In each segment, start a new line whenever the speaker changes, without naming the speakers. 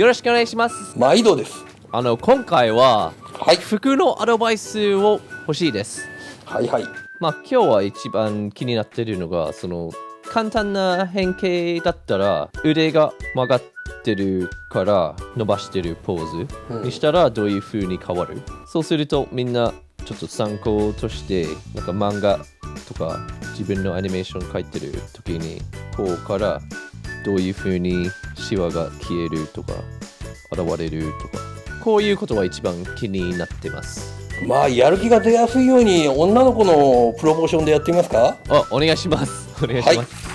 よろしくお願いします。
毎度です。
今回は、
はい、
服のアドバイスを欲しいです。
はいはい。
今日は一番気になっているのが、簡単な変形だったら腕が曲がってるから伸ばしてるポーズにしたらどういう風に変わる、そうするとみんなちょっと参考としてなんか漫画とか自分のアニメーション描いてる時にこうからどういう風にシワが消えるとか現れるとか、こういうことは一番気になってます。
やる気が出やすいように女の子のプロポーションでやってみますか？
お願いします。お願いします。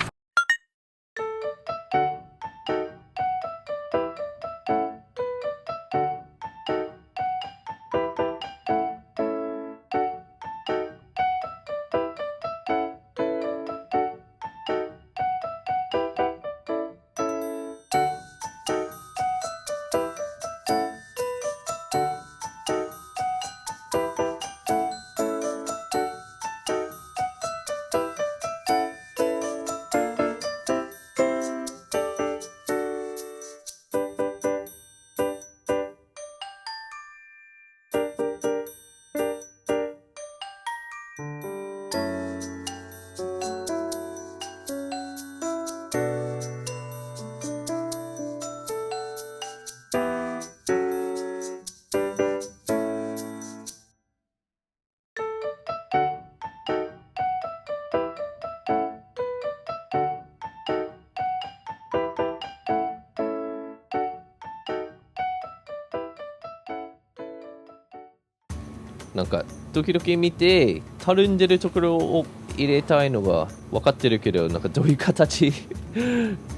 なんか時々見てたるんでるところを入れたいのが分かってるけど、なんかどういう形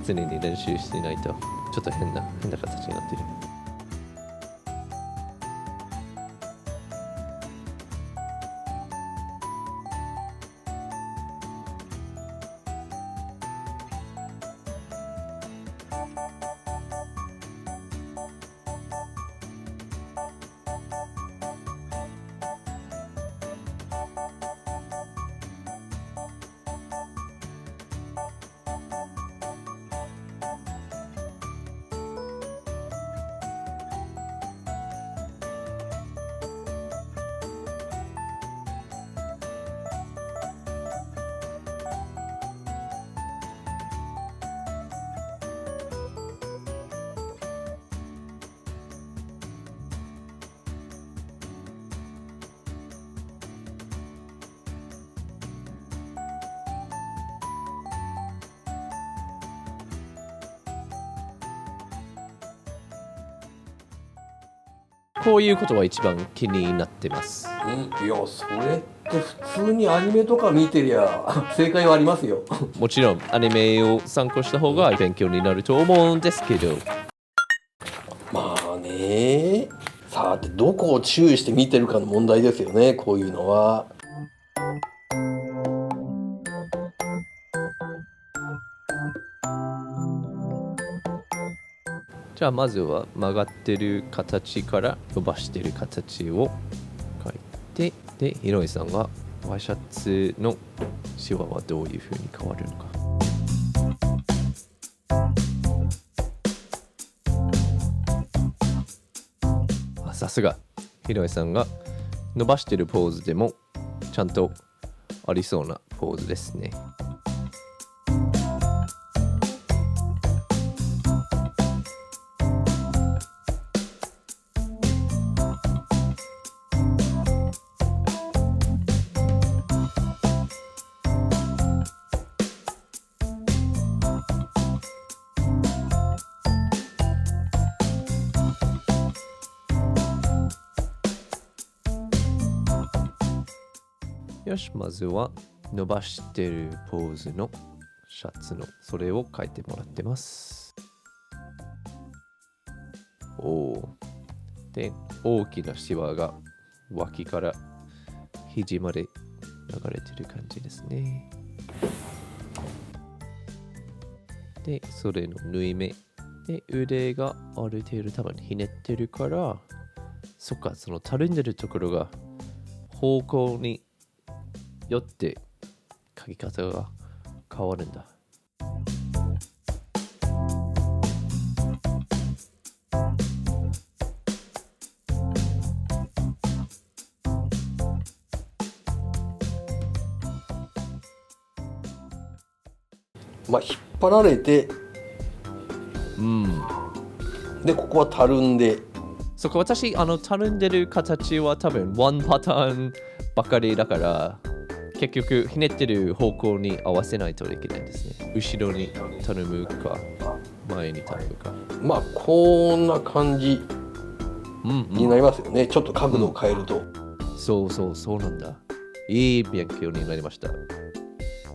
常に練習してないとちょっと変な形になってる。こういうことは一番気になってます。
いや、それって普通にアニメとか見てりゃ正解はありますよ。
もちろんアニメを参考した方が勉強になると思うんですけど、
さてどこを注意して見てるかの問題ですよね、こういうのは。
じゃあまずは曲がってる形から伸ばしてる形を描いて、でひろいさんがワイシャツのシワはどういう風に変わるのか。さすがひろいさんが伸ばしてるポーズでもちゃんとありそうなポーズですね。よし、まずは伸ばしてるポーズのシャツのそれを書いてもらってます。で、大きなシワが脇から肘まで流れてる感じですね。で、それの縫い目で腕がある程度多分ひねってるから、そっか、そのたるんでるところが方向によって書き方が変わるんだ。
まあ引っ張られて、でここはたるんで、
そこ私たるんでる形は多分ワンパターンばかりだから結局ひねってる方向に合わせないといけないんですね。後ろにたるむか前にたるむか。
まあこんな感じになりますよね、ちょっと角度を変えると、
そうなんだ。いい勉強になりました。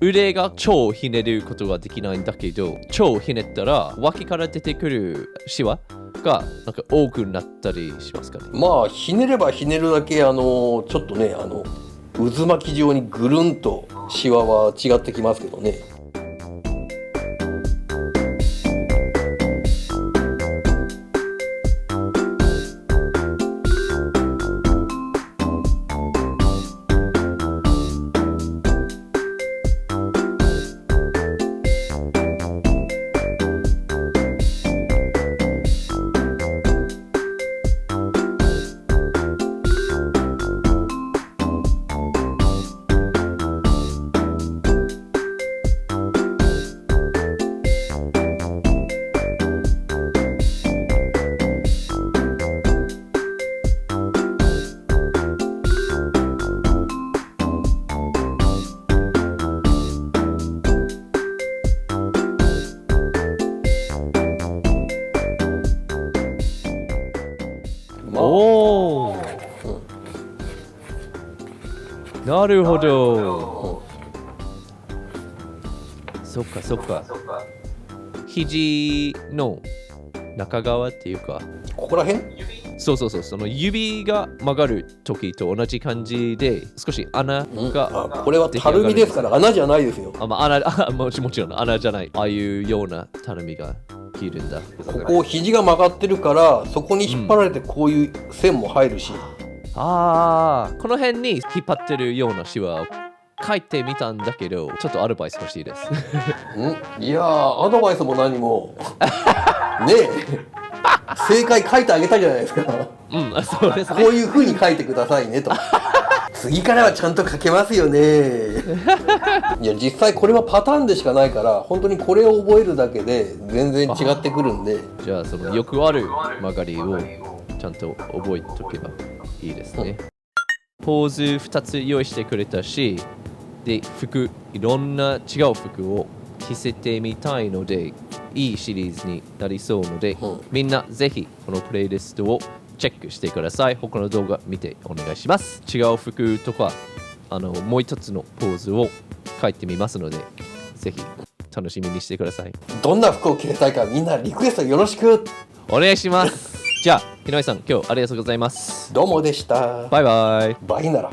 腕が超ひねることができないんだけど、超ひねったら脇から出てくるシワがなんか多くなったりしますかね。
まあひねればひねるだけちょっとね渦巻き状にぐるんとシワは違ってきますけどね。
おー、なるほど。そっか。肘の中側っていうか、
ここら辺？
そう、その指が曲がる時と同じ感じで少し穴が、
これはたるみですから穴じゃないですよ。
もちろん穴じゃない。ああいうようなたるみが切るんだ。
ここ肘が曲がってるからそこに引っ張られてこういう線も入るし、
この辺に引っ張ってるようなシワを書いてみたんだけど、ちょっとアドバイス欲しいです。
いやーアドバイスも何もねえ正解書いてあげたじゃないですか。
そうですね。
こういう風に書いてくださいねと。次からはちゃんと書けますよね。いや実際これはパターンでしかないから本当にこれを覚えるだけで全然違ってくるんで、
じゃあそのよくある曲がりをちゃんと覚えておけばいいですね。ポーズ2つ用意してくれたし、で服いろんな違う服を着せてみたいのでいいシリーズになりそうので、みんなぜひこのプレイリストをチェックしてください。他の動画見てお願いします。違う服とかもう一つのポーズを書いてみますのでぜひ楽しみにしてください。
どんな服を着れたいかみんなリクエストよろしく
お願いします。じゃあ、日野井さん、今日ありがとうございます。
どうもでした。
バイバイ。
バイなら。